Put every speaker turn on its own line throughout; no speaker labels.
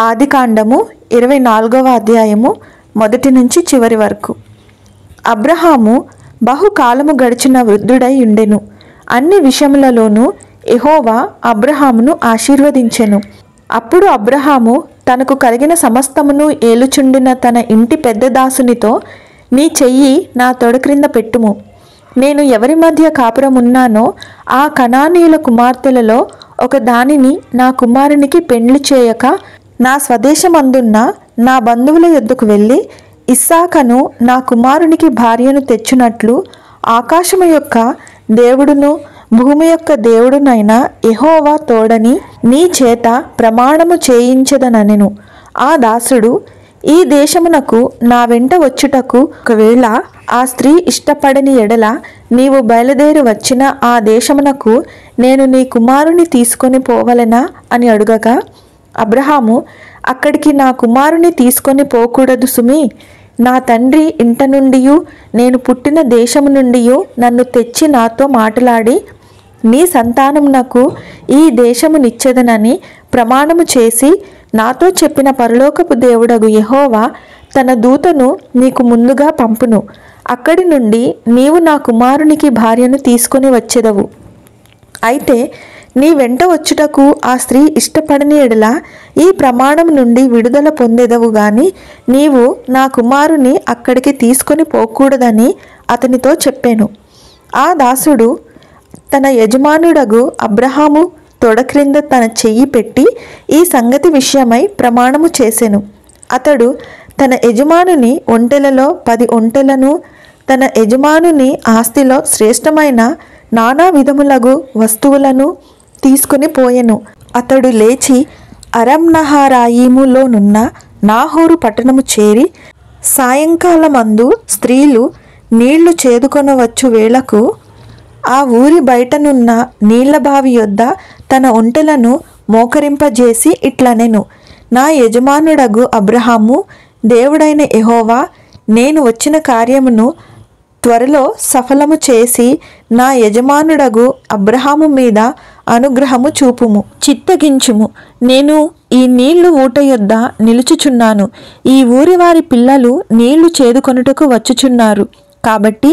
ఆదికాండము 24వ అధ్యాయము మొదటి నుంచి చివరి వరకు. అబ్రహాము బహుకాలము గడిచిన వృద్ధుడై ఉండెను. అన్ని విషయములలోనూ యెహోవా అబ్రహామును ఆశీర్వదించెను. అప్పుడు అబ్రహాము తనకు కలిగిన సమస్తమును ఏలుచుండిన తన ఇంటి పెద్ద దాసునితో, నీ చెయ్యి నా తొడ క్రింద పెట్టుము. నేను ఎవరి మధ్య కాపురమున్నానో ఆ కనానీయుల కుమార్తెలలో ఒక దానిని నా కుమారునికి పెండ్లి చేయక నా స్వదేశమందున్న నా బంధువుల యొద్దకు వెళ్ళి ఇస్సాకను నా కుమారునికి భార్యను తెచ్చునట్లు ఆకాశము యొక్క దేవుడును భూమి యొక్క దేవుడునైన యెహోవా తోడని నీ చేత ప్రమాణము చేయించదనెను. ఆ దాసుడు, ఈ దేశమునకు నా వెంట వచ్చుటకు ఒకవేళ ఆ స్త్రీ ఇష్టపడని ఎడల నీవు బయలుదేరి వచ్చిన ఆ దేశమునకు నేను నీ కుమారుని తీసుకొని పోవలెనా అని అడుగగా, అబ్రహాము, అక్కడికి నా కుమారుని తీసుకొని పోకూడదు సుమి. నా తండ్రి ఇంట నుండియు నేను పుట్టిన దేశము నుండియు నన్ను తెచ్చి నాతో మాట్లాడి నీ సంతానమునకు ఈ దేశమునిచ్చెదనని ప్రమాణము చేసి నాతో చెప్పిన పరలోకపు దేవుడగు యెహోవా తన దూతను నీకు ముందుగా పంపును. అక్కడి నుండి నీవు నా కుమారునికి భార్యను తీసుకొని వచ్చెదవు. అయితే నీ వెంట వచ్చుటకు ఆ స్త్రీ ఇష్టపడని ఎడల ఈ ప్రమాణం నుండి విడుదల పొందెదవు గాని నీవు నా కుమారుని అక్కడికి తీసుకొని పోకూడదని అతనితో చెప్పాను. ఆ దాసుడు తన యజమానుడగు అబ్రహాము తొడ క్రింద తన చెయ్యి పెట్టి ఈ సంగతి విషయమై ప్రమాణము చేసెను. అతడు తన యజమానుని ఒంటెలలో 10 ఒంటెలను, తన యజమానుని ఆస్తిలో శ్రేష్టమైన నానా విధములగు వస్తువులను తీసుకుని పోయెను. అతడు లేచి అరమ్నహరాయిములోనున్న నాహోరు పట్టణము చేరి సాయంకాలమందు స్త్రీలు నీళ్లు చేదుకొనవచ్చు వేళకు ఆ ఊరి బయటనున్న నీళ్లబావి యొద్ద తన ఒంటెలను మోకరింపజేసి ఇట్లనెను, నా యజమానుడగు అబ్రహాము దేవుడైన యెహోవా నేను వచ్చిన కార్యమును త్వరలో సఫలము చేసి నా యజమానుడగు అబ్రహాము మీద అనుగ్రహము చూపుము, చిత్తగించుము. నేను ఈ నీళ్లు ఊట యొద్ద నిలుచుచున్నాను. ఈ ఊరి వారి పిల్లలు నీళ్లు చేదుకొనుటకు వచ్చుచున్నారు. కాబట్టి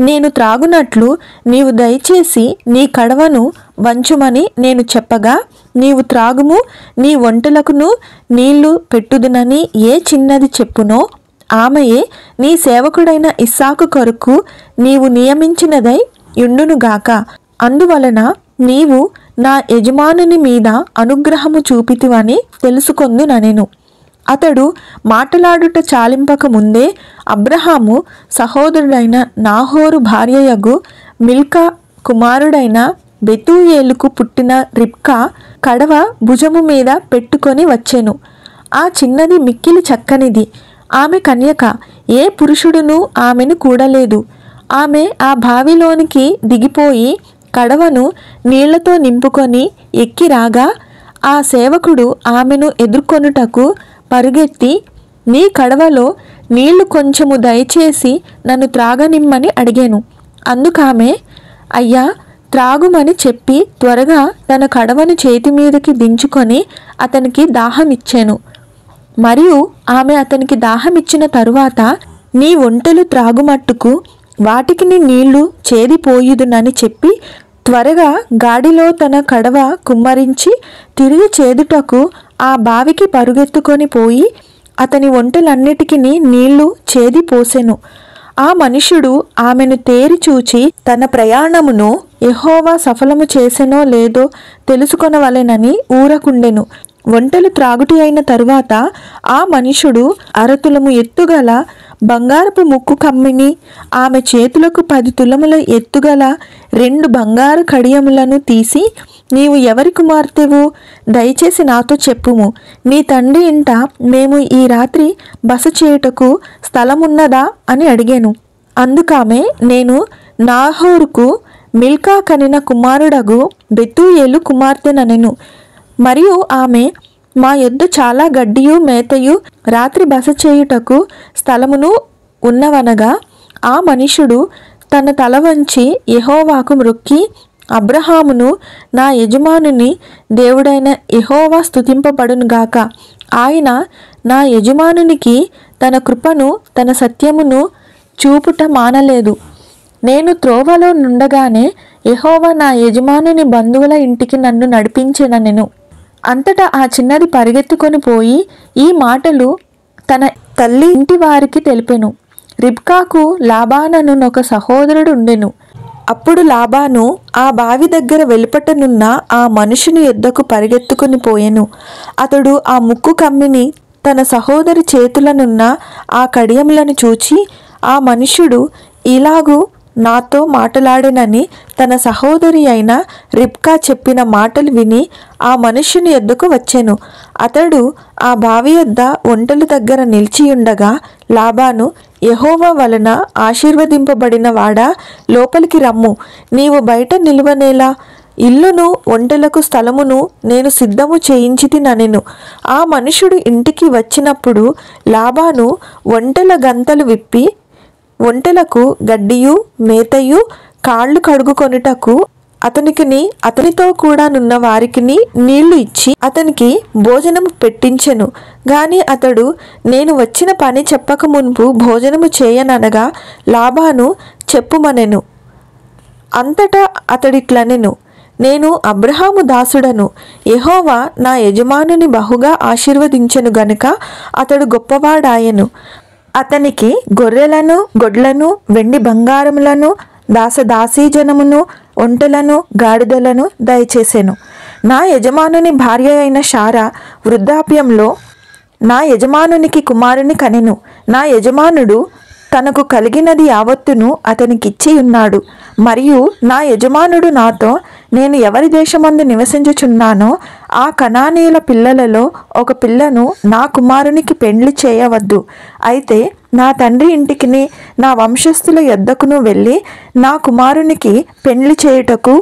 నేను త్రాగునట్లు నీవు దయచేసి నీ కడవను వంచుమని నేను చెప్పగా, నీవు త్రాగుము, నీ ఒంటెలకును నీళ్లు పెట్టుదునని ఏ చిన్నది చెప్పునో ఆమెయే నీ సేవకుడైన ఇస్సాకు కొరకు నీవు నియమించినదై యుండునుగాక. అందువలన నీవు నా యజమానుని మీద అనుగ్రహము చూపితివని తెలుసుకొందుననెను. అతడు మాటలాడుట చాలింపక ముందే అబ్రహాము సహోదరుడైన నాహోరు భార్యయగు మిల్కా కుమారుడైన బెతూయేలుకు పుట్టిన రిబ్కా కడవ భుజము మీద పెట్టుకొని వచ్చెను. ఆ చిన్నది మిక్కిలి చక్కనిది. ఆమె కన్యక, ఏ పురుషుడును ఆమెను కూడలేదు. ఆమె ఆ బావిలోనికి దిగిపోయి కడవను నీళ్లతో నింపుకొని ఎక్కి రాగా ఆ సేవకుడు ఆమెను ఎదుర్కొనుటకు పరుగెత్తి, నీ కడవలో నీళ్లు కొంచెము దయచేసి నన్ను త్రాగనిమ్మని అడిగాను. అందుకామె, అయ్యా త్రాగుమని చెప్పి త్వరగా తన కడవను చేతి మీదకి దించుకొని అతనికి దాహమిచ్చాను. మరియు ఆమె అతనికి దాహమిచ్చిన తరువాత, నీ ఒంటెలు త్రాగుమట్టుకు వాటికి నీళ్లు చేదిపోయుదునని చెప్పి త్వరగా గాడిలో తన కడవ కుమ్మరించి తిరిగి చేదుటకు ఆ బావికి పరుగెత్తుకొని పోయి అతని ఒంటెలన్నిటికీ నీళ్లు చేదిపోసెను. ఆ మనుష్యుడు ఆమెను తేరి చూచి తన ప్రయాణమును యెహోవా సఫలము చేసెనో లేదో తెలుసుకొనవలెనని ఊరకుండెను. ఒంటెలు త్రాగుటి అయిన తరువాత ఆ మనుషుడు అరతులము ఎత్తుగల బంగారపు ముక్కు కమ్మిని, ఆమె చేతులకు 10 తులముల ఎత్తుగల 2 బంగారు కడియములను తీసి, నీవు ఎవరి కుమార్తెవు? దయచేసి నాతో చెప్పుము. నీ తండ్రి ఇంట మేము ఈ రాత్రి బస చేయుటకు స్థలమున్నదా అని అడిగాను. అందుకామె, నేను నాహోరుకు మిల్కా కనిన కుమారుడగు బెతూయేలు కుమార్తెననెను. మరియు ఆమె, మా యొద్ద చాలా గడ్డియు మేతయు రాత్రి బస చేయుటకు స్థలమును ఉన్నవనగా, ఆ మనుషుడు తన తల వంచి యెహోవాకు మ్రొక్కి అబ్రహామును, నా యజమానుని దేవుడైన యెహోవా స్తుతింపబడునుగాక. ఆయన నా యజమానునికి తన కృపను తన సత్యమును చూపుట మానలేదు. నేను త్రోవలో నుండగానే యెహోవా నా యజమానుని బంధువుల ఇంటికి నన్ను నడిపించెననెను. అంతటా ఆ చిన్నది పరిగెత్తుకొని పోయి ఈ మాటలు తన తల్లి ఇంటి వారికి తెలిపెను. రిబ్కాకు లాబాననునొక సహోదరుడు ఉండెను. అప్పుడు లాబాను ఆ బావి దగ్గర వెలుపటనున్న ఆ మనుషుని యొద్దకు పరిగెత్తుకుని పోయెను. అతడు ఆ ముక్కు కమ్మిని తన సహోదరి చేతులనున్న ఆ కడియములను చూచి, ఆ మనుష్యుడు ఇలాగు నాతో మాటలాడెనని తన సహోదరి అయిన రిబ్కా చెప్పిన మాటలు విని ఆ మనుష్యుని యొద్దకు వచ్చెను. అతడు ఆ బావి యొద్ద ఒంటెల దగ్గర నిలిచియుండగా లాబాను, యెహోవా వలన ఆశీర్వదింపబడిన వాడా, లోపలికి రమ్ము, నీవు బయట నిలువనేలా, ఇల్లును ఒంటెలకు స్థలమును నేను సిద్ధము చేయించితిననెను. ఆ మనుషుడు ఇంటికి వచ్చినప్పుడు లాబాను ఒంటెల గంతలు విప్పి ఒంటెలకు గడ్డియు మేతయు కాళ్ళు కడుగుకొనుటకు అతనికిని అతనితో కూడా నున్న వారికిని నీళ్లు ఇచ్చి అతనికి భోజనము పెట్టించెను. గాని అతడు, నేను వచ్చిన పని చెప్పక మునుపు భోజనము చేయననగా లాబాను చెప్పుమనెను. అంతటా అతడిట్లనెను, నేను అబ్రహాము దాసుడను. యెహోవా నా యజమానుని బహుగా ఆశీర్వదించెను గనుక అతడు గొప్పవాడాయెను. అతనికి గొర్రెలను గొడ్లను వెండి బంగారములను దాసదాసీజనమును ఒంటెలను గాడిదలను దయచేసెను. నా యజమానుని భార్య అయిన శారా వృద్ధాప్యంలో నా యజమానునికి కుమారుని కనెను. నా యజమానుడు తనకు కలిగినది యావత్తును అతనికిచ్చి ఉన్నాడు. మరియు నా యజమానుడు నాతో, నేను ఎవరి దేశమందు నివసించుచున్నానో ఆ కనానీయుల పిల్లలలో ఒక పిల్లను నా కుమారునికి పెండ్లి చేయవద్దు. అయితే నా తండ్రి ఇంటికిని నా వంశస్థుల యొద్దకును వెళ్ళి నా కుమారునికి పెండ్లి చేయుటకు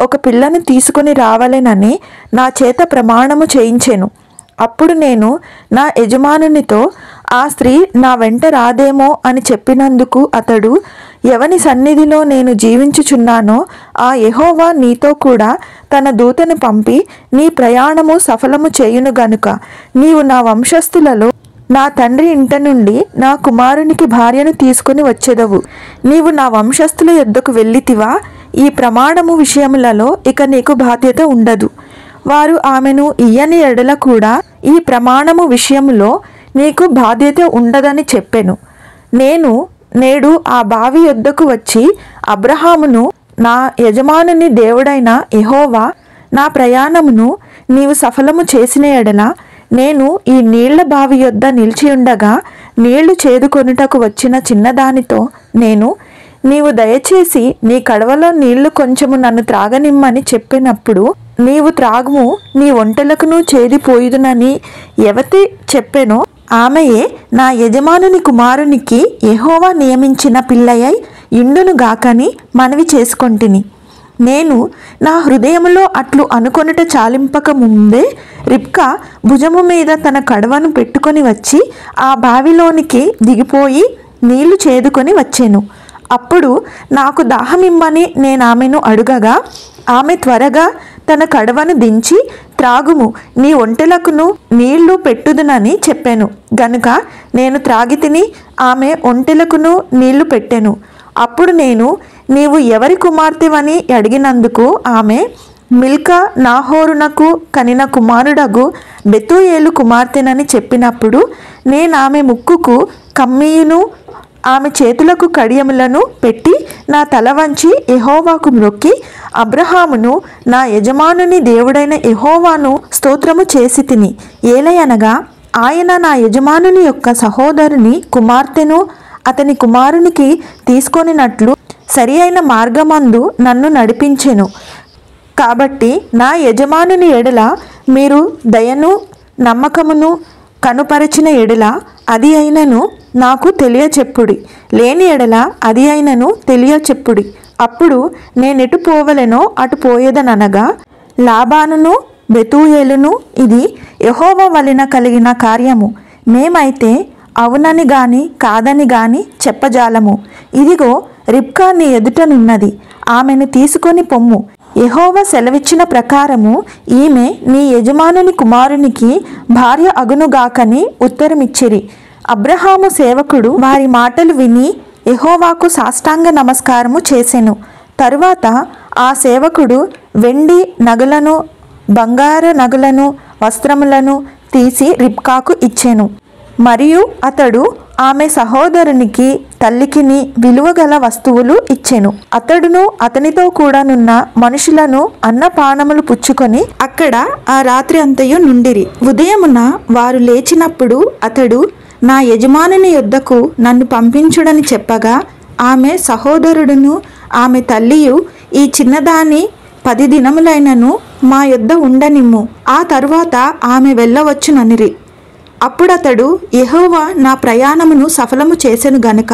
ఒక పిల్లను తీసుకుని రావాలెనని నా చేత ప్రమాణము చేయించెను. అప్పుడు నేను నా యజమానునితో, ఆ స్త్రీ నా వెంట రాదేమో అని చెప్పినందుకు అతడు, ఎవని సన్నిధిలో నేను జీవించుచున్నానో ఆ యెహోవా నీతో కూడా తన దూతను పంపి నీ ప్రయాణము సఫలము చేయును గనుక నీవు నా వంశస్థులలో నా తండ్రి ఇంట నుండి నా కుమారునికి భార్యను తీసుకుని వచ్చెదవు. నీవు నా వంశస్థుల యొద్దకు వెళ్ళితివా, ఈ ప్రమాణము విషయములలో ఇక నీకు బాధ్యత ఉండదు. వారు ఆమెను ఇయ్యని ఎడల కూడా ఈ ప్రమాణము విషయములో నీకు బాధ్యత ఉండదని చెప్పెను. నేను నేడు ఆ బావి యొద్దకు వచ్చి అబ్రహామును, నా యజమానుని దేవుడైన యెహోవా నా ప్రయాణమును నీవు సఫలము చేసిన ఎడల నేను ఈ నీళ్ల బావి యొద్ద నిలిచియుండగా నీళ్లు చేదుకొనుటకు వచ్చిన చిన్నదానితో నేను, నీవు దయచేసి నీ కడవలో నీళ్లు కొంచెము నన్ను త్రాగనిమ్మని చెప్పినప్పుడు, నీవు త్రాగుము, నీ ఒంటెలకును చేదిపోయుదునని ఎవతి చెప్పెనో ఆమెయే నా యజమానుని కుమారునికి యెహోవా నియమించిన పిల్లయై ఇండును గాకని మనవి చేసుకొంటిని. నేను నా హృదయములో అట్లు అనుకొనుట చాలింపక ముందే రిబ్కా భుజము మీద తన కడవను పెట్టుకొని వచ్చి ఆ బావిలోనికి దిగిపోయి నీళ్లు చేదుకొని వచ్చెను. అప్పుడు నాకు దాహమిమ్మని నేను ఆమెను అడుగగా ఆమె త్వరగా తన కడవను దించి, త్రాగుము, నీ ఒంటెలకును నీళ్లు పెట్టుదునని చెప్పాను గనుక నేను త్రాగితిని. ఆమె ఒంటెలకును నీళ్లు పెట్టెను. అప్పుడు నేను, నీవు ఎవరి కుమార్తెవని అడిగినందుకు ఆమె, మిల్కా నాహోరునకు కనిన కుమారుడగు బెతూయేలు కుమార్తెనని చెప్పినప్పుడు నేను ఆమె ముక్కుకు కమ్మీయును ఆమె చేతులకు కడియములను పెట్టి నా తల వంచి యెహోవాకు మ్రొక్కి అబ్రహామును, నా యజమానుని దేవుడైన యెహోవాను స్తోత్రము చేసి తిని. ఏలయనగా ఆయన నా యజమానుని యొక్క సహోదరుని కుమార్తెను అతని కుమారునికి తీసుకొనినట్లు సరి అయిన మార్గమందు నన్ను నడిపించెను. కాబట్టి నా యజమానుని ఎడల మీరు దయను నమ్మకమును కనుపరచిన ఎడల అది అయినను నాకు తెలియచెప్పుడి, లేని ఎడల అది అయినను తెలియచెప్పుడి. అప్పుడు నేనెటు పోవలెనో అటు పోయేదనగా లాబానును బెతూయేలును, ఇది యెహోవా వలన కలిగిన కార్యము, మేమైతే అవునని గాని కాదని గాని చెప్పజాలము. ఇదిగో రిబ్కా నీ ఎదుటనున్నది, ఆమెను తీసుకొని పొమ్ము, యెహోవా సెలవిచ్చిన ప్రకారము ఈమె నీ యజమానుని కుమారునికి భార్య అగునుగాకని ఉత్తరమిచ్చిరి. అబ్రహాము సేవకుడు వారి మాటలు విని యెహోవాకు సాష్టాంగ నమస్కారము చేసెను. తరువాత ఆ సేవకుడు వెండి నగలను, బంగారు నగలను, వస్త్రములను తీసి రిబ్కాకు ఇచ్చెను. మరియు అతడు ఆమె సహోదరునికి తల్లికిని విలువగల వస్తువులు ఇచ్చెను. అతడును అతనితో కూడానున్న మనుషులను అన్నపానములు పుచ్చుకొని అక్కడ ఆ రాత్రి అంతయు నుండిరి. ఉదయమున వారు లేచినప్పుడు అతడు, నా యజమానుని యొద్దకు నన్ను పంపించుడని చెప్పగా, ఆమె సహోదరుడును ఆమె తల్లియు, ఈ చిన్నదాని 10 దినములైనను మా యొద్ద ఉండనిమ్ము, ఆ తరువాత ఆమె వెళ్ళవచ్చుననిరి. అప్పుడతడు, యెహోవా నా ప్రయాణమును సఫలము చేసెను గనుక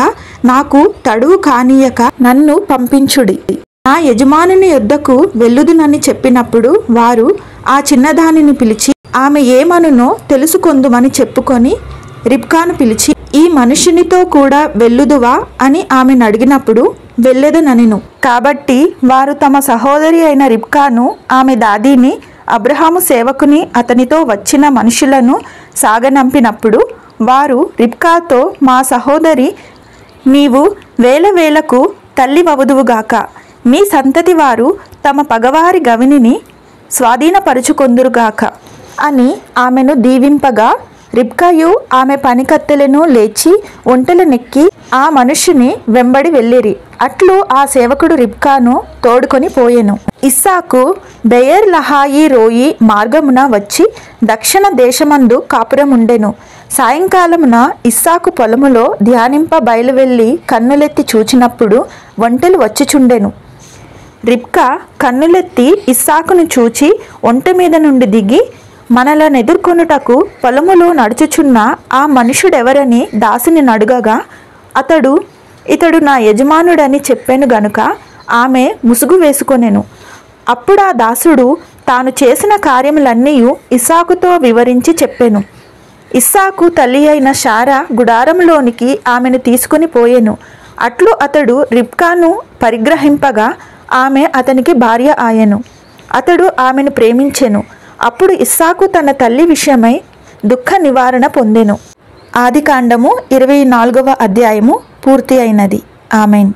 నాకు తడువు కానీయక నన్ను పంపించుడి, నా యజమానుని యొద్దకు వెళ్ళుదునని చెప్పినప్పుడు వారు ఆ చిన్నదానిని పిలిచి ఆమె ఏమనునో తెలుసుకొందుమని చెప్పుకొని రిబ్కాను పిలిచి, ఈ మనుషునితో కూడా వెళ్ళుదువా అని ఆమెను అడిగినప్పుడు వెళ్ళెదనెను. కాబట్టి వారు తమ సహోదరి అయిన రిబ్కాను, ఆమె దాదీని, అబ్రహాము సేవకుని అతనితో వచ్చిన మనుషులను సాగనంపినప్పుడు వారు రిబ్కాతో, మా సహోదరి, నీవు వేలకు తల్లి వవుదువుగాక, నీ సంతతి వారు తమ పగవారి గవినిని స్వాధీనపరుచుకొందురుగాక అని ఆమెను దీవింపగా, రిబ్కాయు ఆమె పనికత్తెలను లేచి ఒంటెలు నెక్కి ఆ మనుష్యుని వెంబడి వెళ్ళిరి. అట్లు ఆ సేవకుడు రిబ్కాను తోడుకొని పోయెను. ఇస్సాకు బెయేర్ లహాయి రోయి మార్గమున వచ్చి దక్షిణ దేశమందు కాపురముండెను. సాయంకాలమున ఇస్సాకు పొలములో ధ్యానింప బయలువెళ్ళి కన్నులెత్తి చూచినప్పుడు ఒంటెలు వచ్చుచుండెను. రిబ్కా కన్నులెత్తి ఇస్సాకును చూచి ఒంటె మీద నుండి దిగి, మనలనెదుర్కొనుటకు పొలములో నడుచుచున్న ఆ మనుషుడెవరని దాసుని నడుగగా, అతడు, ఇతడు నా యజమానుడని చెప్పెను గనుక ఆమె ముసుగు వేసుకొనెను. అప్పుడు ఆ దాసుడు తాను చేసిన కార్యములన్నీయు ఇస్సాకుతో వివరించి చెప్పెను. ఇస్సాకు తల్లి అయిన శారా గుడారంలోనికి ఆమెను తీసుకుని పోయెను. అట్లు అతడు రిబ్కాను పరిగ్రహింపగా ఆమె అతనికి భార్య ఆయెను. అతడు ఆమెను ప్రేమించెను. అప్పుడు ఇస్సాకు తన తల్లి విషయమై దుఃఖ నివారణ పొందెను. ఆదికాండము 24వ అధ్యాయము పూర్తి అయినది. ఆమెన్.